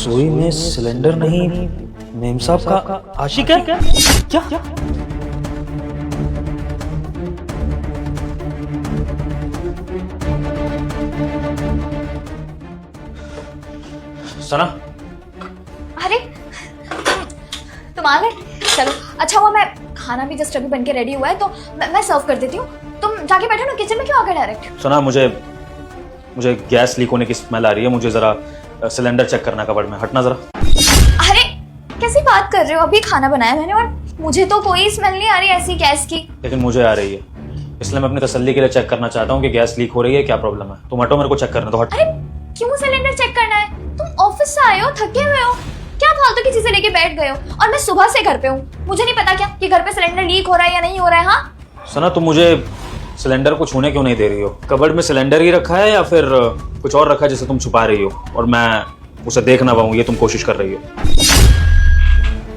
रसोई में सिलेंडर नहीं, मेम साहब का आशिक है क्या? सना, अरे तुम आ गए, चलो अच्छा हुआ। मैं खाना भी जस्ट अभी बन के रेडी हुआ है तो मैं सर्व कर देती हूँ। तुम जाके बैठो ना, किचन में क्यों आ गए डायरेक्ट? सना मुझे गैस लीक होने की स्मेल आ रही है, मुझे जरा सिलेंडर चेक करना कबर्ड में, हटना जरा। अरे कैसी बात कर रहे हो, अभी खाना बनाया मैंने और मुझे तो कोई स्मेल नहीं आ रही ऐसी गैस की। लेकिन मुझे आ रही है, इसलिए मैं अपनी तसल्ली के लिए चेक करना चाहता हूँ कि गैस लीक हो रही है, क्या प्रॉब्लम है। तुम हटो, मेरे को चेक करना तो। हट। अरे क्यों सिलेंडर चेक करना है? तुम ऑफिस से आए हो, थके हुए हो, क्या फालतू की चीजें लेके बैठ गए हो? और मैं सुबह से घर पे हूँ, मुझे नहीं पता क्या कि घर पे सिलेंडर लीक हो रहा है या नहीं हो रहा है? हाँ सना, तुम मुझे सिलेंडर को छूने क्यों नहीं दे रही हो? कबर्ड में सिलेंडर ही रखा है या फिर कुछ और रखा है जिसे तुम छुपा रही हो और मैं उसे देख ना पाऊँ, ये तुम कोशिश कर रही हो?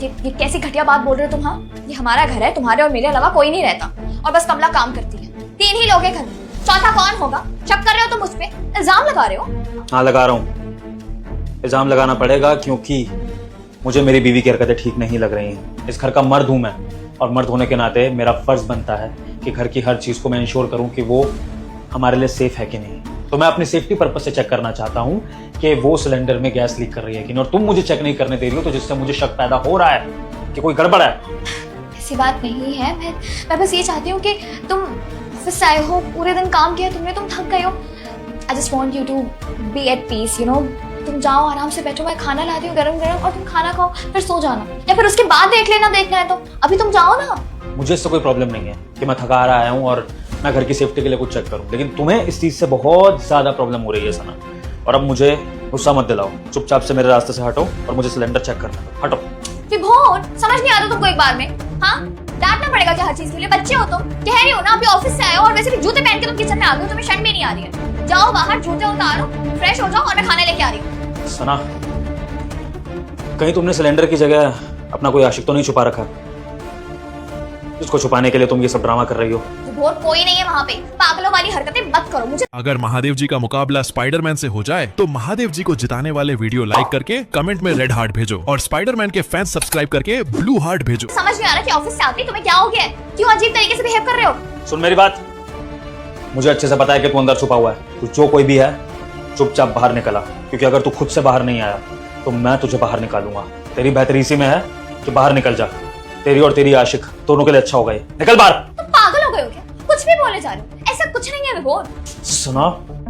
ये कैसी घटिया बात बोल रहे हो तुम? हाँ, ये हमारा घर है, तुम्हारे और मेरे अलावा कोई नहीं रहता और बस कमला काम करती है। 3 ही लोग हैं घर में, चौथा कौन होगा? शक कर रहे हो तुम मुझ पे, इल्जाम लगा रहे हो? हाँ लगा रहा हूँ, इल्जाम लगाना पड़ेगा क्योंकि मुझे मेरी बीवी की हरकतें ठीक नहीं लग रही हैं। इस घर का मर्द हूं मैं और मर्द होने के नाते मेरा फर्ज बनता है कि घर की हर चीज को मैं इंश्योर करूं कि वो हमारे लिए सेफ है कि नहीं। तो मैं अपनी सेफ्टी पर्पज से चेक करना चाहता हूं कि वो सिलेंडर में गैस लीक कर रही है कि नहीं, और तुम मुझे चेक नहीं करने दे रही हो, तो जिससे मुझे शक पैदा हो रहा है कि कोई गड़बड़ है। ऐसी बात नहीं है, मैं बस ये चाहती हूँ कि तुम ऑफिस से आए हो, पूरे दिन काम किया तुमने, तुम थक गए हो। I just want you to be at peace, you know. तुम जाओ आराम से बैठो, मैं खाना लाती हूँ गरम गरम और तुम खाना खाओ, फिर सो जाना, या फिर उसके बाद देख लेना, देखना है तो। अभी तुम जाओ ना। मुझे इससे कोई प्रॉब्लम नहीं है कि मैं थका रहा आया हूँ और मैं घर की सेफ्टी के लिए कुछ चेक करूँ, लेकिन तुम्हें इस चीज से बहुत ज्यादा प्रॉब्लम हो रही है सना। और अब मुझे गुस्सा मत दिलाओ, चुपचाप से मेरे रास्ते से हटो और मुझे सिलेंडर चेक करना है। हटो। विभोर, समझ नहीं आता तुमको एक बार में? हाँ, डांटना पड़ेगा क्या हर चीज के लिए? बच्चे हो तुम, कह रही हो ना अभी ऑफिस से आए हो और वैसे भी जूते पहन के तुम किचन में आ गए हो, तुम्हें शर्म भी नहीं आ रही है? जाओ बाहर, जूते उतारो, फ्रेश हो जाओ और मैं खाने लेके आ रही हूँ। सना, कहीं तुमने सिलेंडर की जगह अपना कोई आशिक तो नहीं छुपा रखा जिसको छुपाने के लिए तुम ये सब ड्रामा कर रही हो? विभोर, कोई नहीं है वहाँ पे, पागलों वाली हरकतें मत करो मुझे। अगर महादेव जी का मुकाबला स्पाइडरमैन से हो जाए तो महादेव जी को जिताने वाले वीडियो लाइक करके कमेंट में रेड हार्ट भेजो और स्पाइडरमैन के फैंस सब्सक्राइब करके ब्लू हार्ट भेजो। समझ नहीं आ रहा कि ऑफिस से आते ही तुम्हें क्या हो गया है? क्यों अजीब तरीके से बिहेव कर रहे हो? सुन मेरी बात, मुझे अच्छे से पता है कि तू अंदर छुपा हुआ है। तू जो कोई भी है, चुपचाप बाहर निकला, क्योंकि अगर तू खुद से बाहर नहीं आया तो मैं तुझे बाहर निकालूंगा। तेरी बेहतरी इसी में है कि बाहर निकल जा, तेरी और तेरी आशिक दोनों के लिए अच्छा होगा ये। निकल बाहर। तुम पागल हो गए हो क्या? कुछ भी बोले जा रहे हो, ऐसा कुछ नहीं है विभोर। सुना,